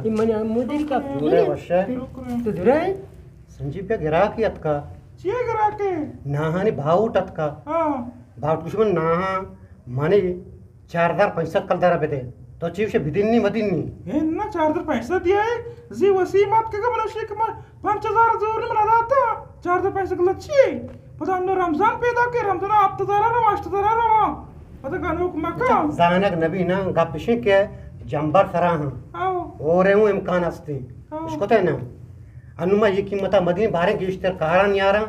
Imani mudir ka Dure washa. tu durai Sanjeev पे गिरा की अतका चिया करा के नाहानी भाव टतका हाँ भाव कुछ मन नाहा माने 4000 कल दरा बेदे तो चीव से बिदिन्नी मदिन्नी हे ना 4000 पैसा दिया है जी वसीमत के मनुष्य के 5000 जोर में लगा था 4000 पैसे का लच्छी पता हमने रमजान पैदा के रमजान आप तो दरा रहा अष्ट दरा रहा पता कानू मक्का जानक नबी ना गपशे के जंबर सराह आओ और हूं इम्कान अस्ते इसको तो ना अनुमा ये कीमत मदीने बारे गिश्तर कारण यारा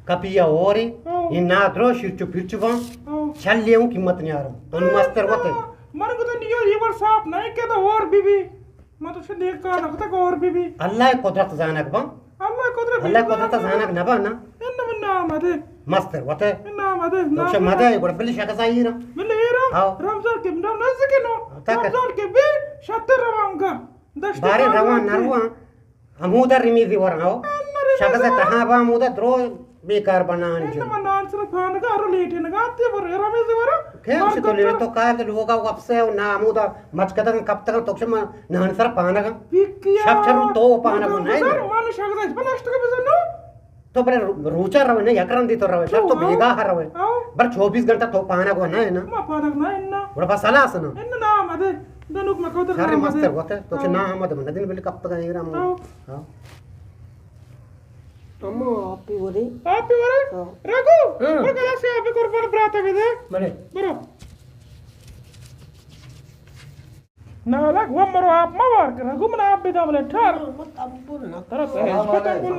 कपिया और ये ना द्रो शिरचु फिरचुवा चल ले हूं कीमत नहीं आ रहा तो अनुमास्तर होते मन को तो नहीं ये बार साफ नहीं के तो और बीबी मैं तो से देख कर रखता को और बीबी अल्लाह कुदरत जानक बा अल्लाह कुदरत जानक नबा ना इन्ना मन्ना मदे मस्तर होते इन्ना मदे तो से मदे गुड बिल शक साईरा मिले हीरा रमजान के ना नजके नो रमजान के भी शतर रवांगा दस्त बारे रवा नरवा अमूदा रिमीजी वराओ शक से तहां बा अमूदा द्रो बेकार बनाने जो इन्ना मन्ना आंसर फान का रो लेटे ना गाते वर रमेश वर खेम से तो ले तो काय के लोगा कब से ना अमूदा मच कदं कब तक तो से ना आंसर पाना का पिकिया सब छरु तो पाना को नहीं मानु शक दस बलास्ट का बिजनो तो बरे रोचा रवे ना यकरन दी तो रवे सब तो बेगा हरवे बर 24 घंटा तो पाना को ना है ना मा पाना ना इन्ना बड़ा बसला सना इन्ना ना मदे दनुक में कोदर सारे मस्तर होते तो से ना हमद मन दिन बिल कब तक आएगा हम हां ammo api ore आप वर रघु और कला से आप कुर्बान प्राता के दे mane बरो ना लग वो मरो आप मवार कर रघु मन आप बेदा बोले ठार tampur na तरफ है पता बोल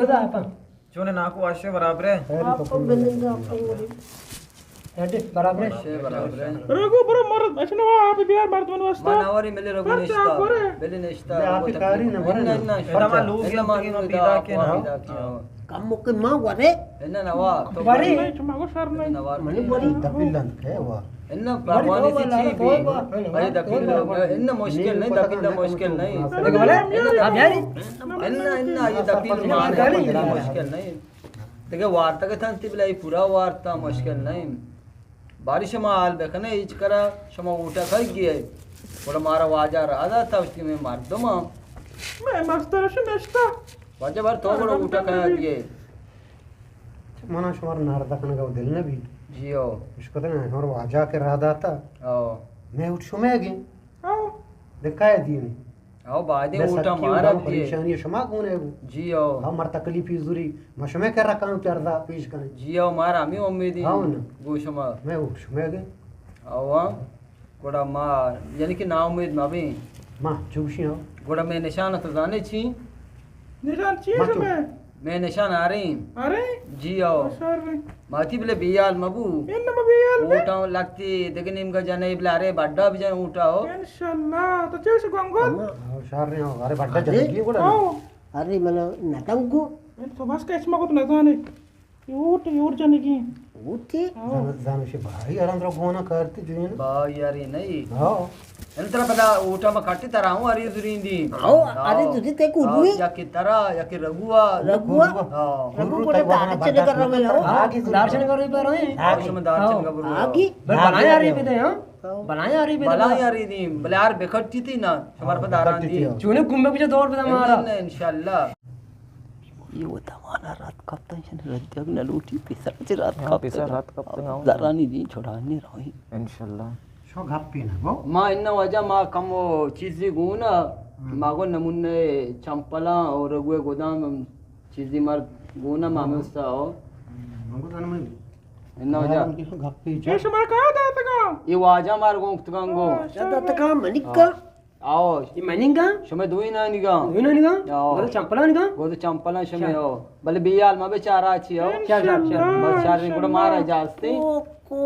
mada apa चुने नाकू वाशे बराबर है apa beninga apa ngori ade barabar Raghu बरो मरद अच्छा ना आप बिहार मर्द मन वास्ता मानवरी मिले रघु निष्ठा बेले निष्ठा आप कारी ना बरे ना शर्मा लोग ये मांगे ना पीदा के ना kamu ke mau ware इन्ना नवा तो bari नहीं cuma aku sar नहीं mane bari दबिलन के वा इन्ना भगवान की चीज भी अरे दबिल इन्ना मुश्किल नहीं दबिल मुश्किल नहीं lagi bale ab yari इन्ना ये दबिल मार मुश्किल नहीं देखो वार्ता के थंती बिलाई पूरा वार्ता मुश्किल नहीं बारिश में हाल देखने इच करा शमा उठा खाई गए बड़ा मारा वाजा रहा था उसकी में मार दो मां मैं मास्टर से नष्टा वाजा बार तो बड़ा उठा खाया दिए मना शुमार नारदा कन का दिल ने भी जियो इसको तो ना और वाजा के रादा था आओ मैं उठ शुमेगी आओ दिखाए दिन आओ बादे उठा मारा दिए परेशानी शमा कौन है वो जियो हमर तकलीफ जुरी मशमे कर रखा हूं करदा पेश करें जियो मारा मी उम्मीद हाँ ना। गोशमा मैं उठ शुमेगी आओ गोड़ा मार यानी कि ना उम्मीद माबी मां चुबशी हो गोड़ा में निशान तो जाने छी निशान चीज मत में मैं निशान आ रही अरे जियो सर में माथी बिले बियाल मबू इन मबियल में ऊटा लगती देखने इनका जाने बिला अरे बड्डा भी जाने ऊटा हो इंशाल्लाह तो जैसे गंगोल शार ने अरे बड्डा जल्दी कोड़ा आओ hari mana natangku तो बस का इसमें को तो ना जाने यूट जाने की uti जान से भारी आराम रो गोना करती जो है ना बा यार ये नहीं हां ಎಂತರ ಪದ ಊಟ ಮ ಕಟ್ಟಿ ತರ ಅವು ಅರಿ ದುರಿಂದಿ au ada tudi te kurui ಯಾಕೆ ತರ ಯಾಕೆ ರಘುವ ragua ಹಾ ragu kota dharchana kar rahe ho darshan kar rahe par rahe ಆಶ್ರಮದಾರ್ಚನ ಗಬರು agi banaya आ रही है बेटे हां बनाया आ रही है ಬಲ ಯಾರಿದಿ ಬಲ ಯಾರ್ ಬೆಕಟ್ಟಿ ತಿ ನಾ ಸಮರ್ ಪದ ಆರಾಂದಿ चूने कुंभे पीछे दौड़ पे मारा ಇನ್ಶಾಅಲ್ಲಾ ये होता हमारा रात कब तक रद्द न लूटी पिसर से रात कब तक जरा नहीं दी छोड़ाने रही ಇನ್ಶಾಅಲ್ಲಾ शो गप्पी ना वो ಮಾ ಇನ್ನ ವಜಾ ಮಾ ಕಮೋ ಚೀಜಿ ಗುನ ಮಾಗೋ ನಮುನೆ ಚಂಪಲ और रघुए गोदाम चीजी मार गुना मामस्ता हो हमको जान में इन्ना वजा गप्पी जैसे मर कहा था तका ये वाजा मार गो तुगंगो jada taka manika आओ ये maninga शमे दुई ना निगा ini niga आओ bola champala niga गोद चंपला शमे हो बले बियाल मा बेचारा छी हो chal बचार ने गुड मारा जास्ते ko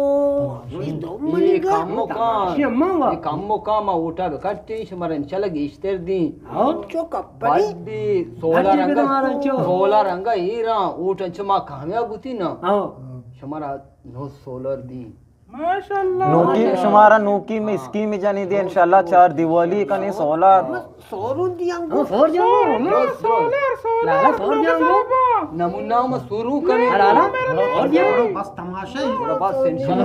ये दो ये maninga कम्मो का si amma wa ये कम्मो का मा उठा कट्टी शमरन चलग इस्तर दी au cho kapari बड्डी सोला अजी रंग बेटा मारा चो। सोला रंग हीरा ऊट छ मा कामयाब होती ना au शमरा नो सोलर दी माशाल्लाह नोकी शुमारा नोकी में स्कीम में जानी दे इंशाल्लाह 4 दिवाली का नहीं 16 सोरून दिया हाँ, फोर जाओ लाला फोर जाओ नमूना में शुरू करें लाला और ये बस तमाशा ही बस टेंशन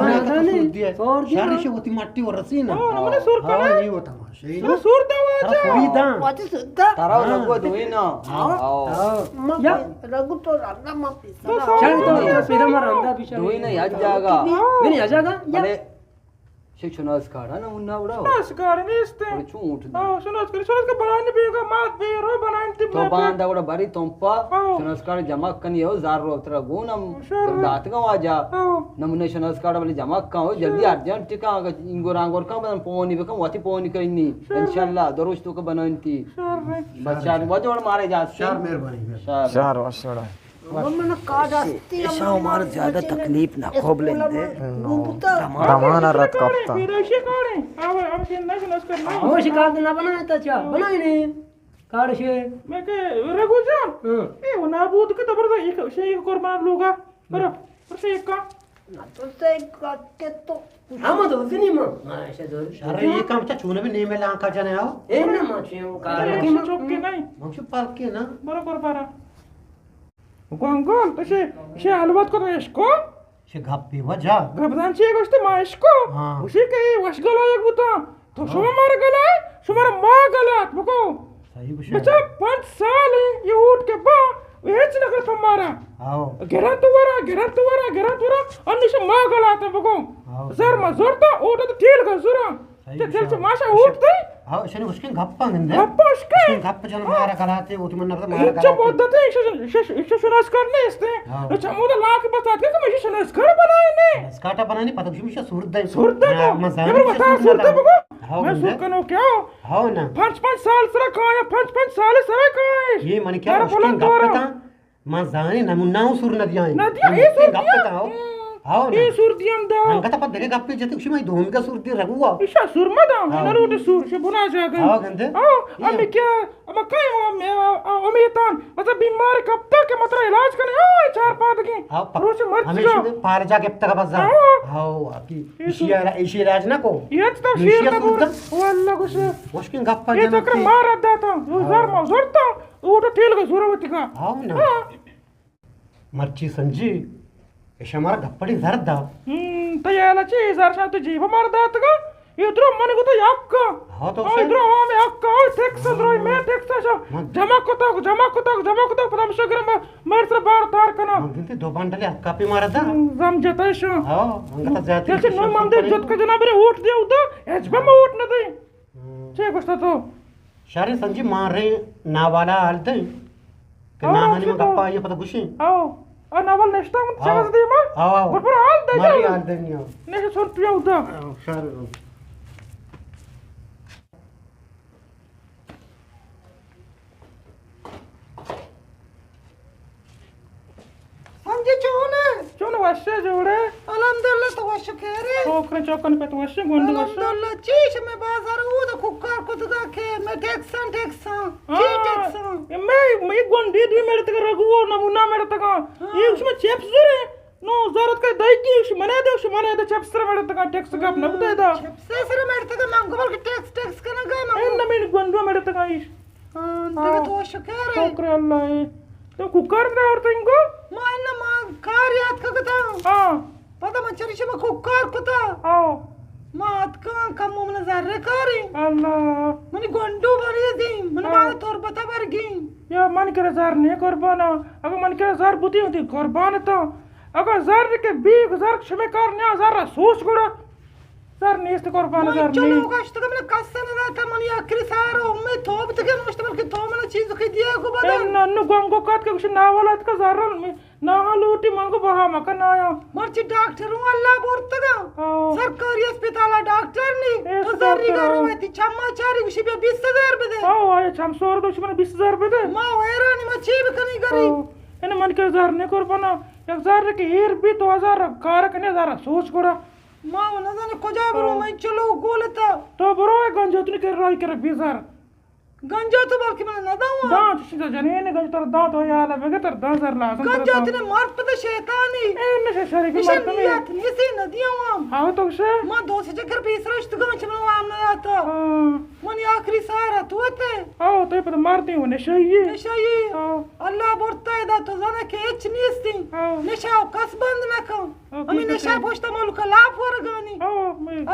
शहर से होती मट्टी और रसी ना नमूने सुर हाँ करे ये वो तमाशा ही सुर दवा तेरा सुरी दा वाची सुद्धा तारा रघु दुई ना आओ या रघु तो रंगा मा पिसा चल तो पिसा मा रंगा पिसा दुई ना याद जागा मैंने आ जाएगा अरे शिक्षणास काढा ना मुन्ना उड़ा नमस्कार नेस्ते थोड़ी चूट सुनोस के बनाने बेगा मात बेरो बनाने तो बांधा उड़ा बरी तोंपा शनस्कार जमा कनी हो जार रो तरा गुनम दात का आजा नमुने शनस्कार वाली जमा का हो जल्दी अर्जेंट टिका इंगो रांगोर का बन पोनी बेकम वाती पोनी कइनी इंशाल्लाह दरोज तो का बनंती बच्चा वजोड़ मारे जा शार मेहरबानी चार वर्षोड़ा मैंने कार्ड आस्ती ऐसा हमारा ज्यादा तकलीफ ना खोब लेंदे तमाना रात कप्ता विदेशी कौन है अब से नहीं नमस्कार नहीं और शिकार ना बनाया था क्या बनाई नहीं कार्ड से मैं के रघु जान ए वो नाबूद के तबर एक शेख कुर्बान लोगा पर से एक का ना तो से के तो हम तो उतनी मां ऐसे तो अरे ये काम चा चूने भी नहीं मिला आंखा जाने आओ ए ना माचियो कार्ड की चुप के नहीं मंगशु पाल के ना बरोबर पारा गोंगोल तसे शे अलवत को इसको शे गप्पी वजा गबदांची एक गोष्ट मायस्को हाँ। उसी के वशगला एक बुता तो शुमार गला शुमार मा गलात बको सही बुशे बच्चा 5 साल है ये उठ के बा वेच नगर तुम्हारा आओ गिरंतुवरा अन्निश मा गलात बको आओ सर मजोरता उठ तो ठीक का सुरा ते खेल से माशा उठते आओ शने उसके गप्पा गंदे गप्पा उसके गप्प जन मारा गलाते उठ मन नगर मारा इच्छा गलाते पद्धत है इच्छा सुनास करने इसते हाँ। अच्छा मुझे लाख बता के मैं सुनास कर बनाने स्काटा बनानी पता कुछ सुरदय सुरते को मजान ये बता सुरते को हाँ मैं गंदे सुर कनो क्या हाँ ना 5 साल सरा काया 5 साल सरा काया ये मन क्या मेरा उसके बोला गप्प तोरा। था मजाने नमुनाओ सुर नदियां नदियां ये सुर गप्प था आओ ना ये सुर दियम दा अंगता पर दरे गप्पे जते उसी में धूम का सुर दी रघुआ इशा सुर मदा हाँ। नरूटे सुर से बुना जाएगा हाँ गंदे अम्मी क्या अब कहीं हो अमितान मतलब बीमार कब तक के मतलब इलाज करने ओ 4-5 की हाँ रोज मत हमेशा जाओ पार जा के तक बजा हाँ। आओ आपकी इशी राज ना को ये तो इशिया शेर का सुरता वल्ला कुछ उसके गप्पा ये जन चक्र मार दाता जोर जोरता वो तो ठेल का सुरवती का आओ ना मर्ची संजी ऐसे हमारा गप्पड़ी जरदा तयाला ची जरशा तो जीव मार दात का इधरो मन को तो याक हाँ तो इधरो हमें याक टैक्स द्रो मैं टैक्स जमा को तो पता शगर में मर से बार तार कना मंगते दो बंडले कापी मारा दा जम जता शो हाँ अंगता जाती जैसे नो मंदे जत का जना बरे उठ दे उदा एजबा में उठ न दे छे गोष्ट तो शारे संजी मार रहे नावाला हाल दे कि ना हनी में गप्पा ये पता खुशी आओ आ नावल नेस्टा में चेस दे मा आओ आओ पर हाल दे मारी जा हाल दे नहीं आओ ने सो पिया उदा शारे समझे चोन वश्य जोड़े अल्हम्दुलिल्लाह तो वश खेरे चौकन पे तो वश्य गोंड वश्य अल्हम्दुलिल्लाह चीश में बाजार वो तो कुकर को तो के मैं टैक्सन ची टैक्सन मैं गोंडी दी मेरे तक रघुओ नमूना मेरे तक ये उसमें चिप्स जरे नो जरूरत का दही की उस मने दे चिप्स रे मेरे तक टैक्स का अपना दे दा से सर मेरे तक मंगोल के टैक्स करना गा ना इन नमीन गोंडो मेरे तक आई तक तो वश खेरे शोकर अल्लाह तो कुकर में और तिंगो मायना मा कार्यात का कथा हां पता मचरी से कुकर कथा आओ मात का कम मन जर्रे करे अल्लाह मनी गोंडो भरी दी मन बात तोर बता बरगी या मन के जार ने कुर्बान अगर मन के जार बुद्धि होती कुर्बान तो अगर जार के 20,000 क्षमे करने जार सोच गुड़ा जार नेस्त कुर्बान जार चलो नहीं कष्ट का मन कसन ना था मन आखिरी सारो मैं थोप तक मुश्तमल के थो मन चीज के दिया को बता नन्नु गंगो काट के कुछ नावलत का जार ना लूटी मंगो बहा मकन आया मर्ची डॉक्टर हूं अल्लाह बोलता का सरकारी अस्पताल डॉक्टर नहीं सरकारी गरवती चम्माचारी उसी पे 20,000 दे आओ आए छम 100 रुपए मैंने 20,000 रुपए दे मां हैरानी में चीब कनी करी इन मन के जार ने कुर्बान 1,000 के हीर भी 2,000 कार कने जार सोच गुड़ा मां न जाने को जा बरो मैं चलो गोलता तो बरो गंजो तुने के राई के 20,000 गंजा तो बल्कि मैं ना दाऊं दांत सीधा जने ने गज तर दांत हो यार बेगे तर 10,000 लासन गंजा तने मार पता शैतानी ए ने शरी की निशान मत में नियत निसी नदियां वाम हां तो से मां दो से चक्कर बीस रश्त गंज में वाम ना आता मन आखिरी सारा तू अते आओ तो पे मारती हूं नशई नशाई अल्लाह बोलता है दा तो जाने के एच निस्ती नशा कस बंद ना कर अमी नशा पोष्टा मालूक लाफ वरगानी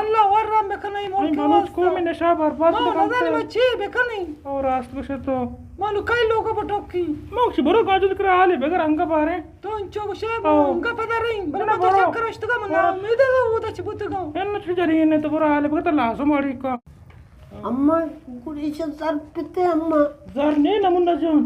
अल्लाह वरम बेकनई मोल को में नशा बर्बाद ना जाने बच्ची बेकनई और राष्ट्र से तो मालू कई लोगों बटोकी मोक्ष बरो गाजु दिकरा आले बेगर अंग बारे तो इंचो शे उनका पता रही बड़ा तो चक्कर अष्टगा मना उम्मीद है वो तो चिबुतगा एन्न छजरी ने तो बरो आले बेगर लासो मारी का अम्मा गुडीचे जर पिते अम्मा जर ने नमुना जान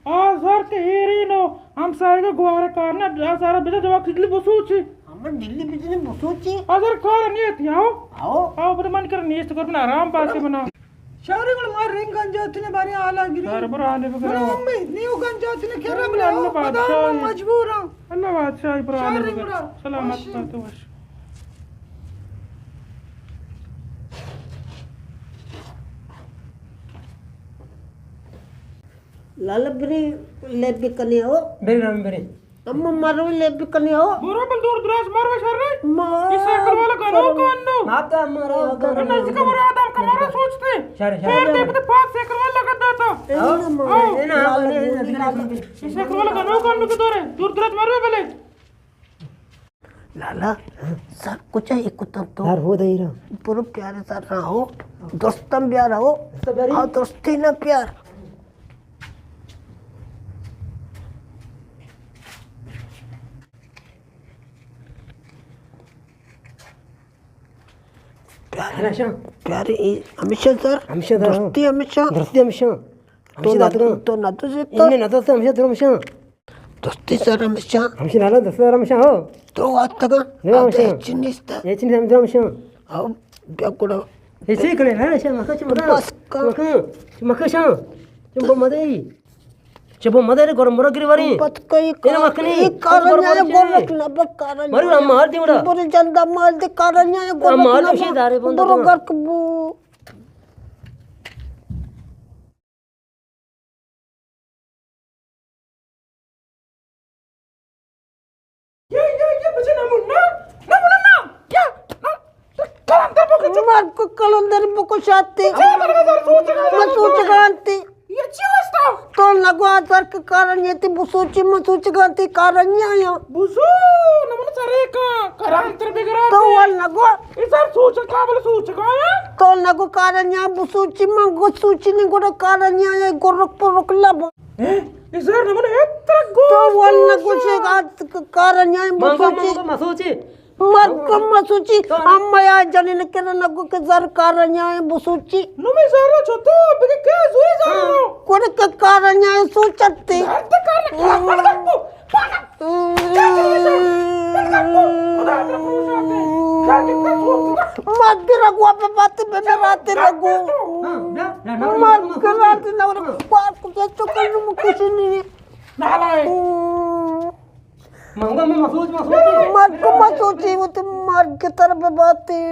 आ जर के हेरी नो हम सारे गोवारे कारना सारा बेजा जवाब खिचली बसुची अम्मा दिल्ली बिजने बसोची अजर कार नहीं थी आओ आओ आओ बरे मन कर नीस्त कर बना आराम पास के बना शारे गुल मार रिंग गंजातने बारे आला गिरी सारे बरो आले बेगर मना मम्मी नीव गंजातने खेरा अल्लाह बला बादशाह पदा मजबूर हूं अल्लाह बादशाह बरो आले शारे बेगर गुड़ा सलामत तो बस लालबरी लेबी कनी हो बेरे अम्मा मारो लेबी कनी हो बरो बल दूर दराज मारवा शर रे मां इसे करवाला कानो कानो माता मारे नजदीक बरो आदम कमारा सोचते फिर ते पे 5 से करवाला लगा देता इसे करवाला कानो कानो के दूर दराज मारवा बेले लाला सर कुछ एक कुतम तो यार हो दई रहा पूरा प्यारे सर रहो दोस्तम प्यार हो हां दोस्ती ना प्यार प्यारे हमेशा सर दोस्ती हमेशा तो ना तो से इन्हें ना तो से हमेशा दोस्ती सर हमेशा नाला दोस्ती हमेशा हो तो आज तक चिन्निस्ता हमेशा आओ ब्याकुड़ा इसे करे ना शा बस मका चबो मदरे गरम मरो गिरवारी बत कई ಏನ ಮಕ್ಕನಿ कारण या गोरख ना कारण मरु ನಮ್ಮ ಮಾರ್ತಿ ಬಿಡ बोरे चंदा माल दे कारण या गोरख ಮಾಲ್ ವಿಷಯ ದಾರೆ ಬಂದ बोरो गर्क बू ये बचे नमुना ना क्या कलंदर बको मार को कलंदर बको शाते मैं सोच गांती ये चिवस्ता तो लगवा सर के कारण ये ती बुसोची मसोची गांती कारण या बुसु नमुना सरे का करांतर बिगरा तो वाल लगवा इधर सोच का बोले सोच का तो लगो कारण या बुसोची मंगो सूची ने गोरा कारण या गोरख पोरख लब इधर नमुना इतना गो तो वाल लगो से कारण या बुसोची ಮಸೂಚಿ मरकम मसुची अम्मा या जने ने केना नगो के जर कारण या बुसुची नुमे सारा छोतो बिके के जुई जानो कोने के कारण या सोचते अर्थ कारण क्या पड़गो मत रगवा पे बात पे रात रगो मत कराते ना और को तो कल कुछ नहीं नालाय मंगा में मसूच मत को मत सोची वो तो मार के तरफ बातें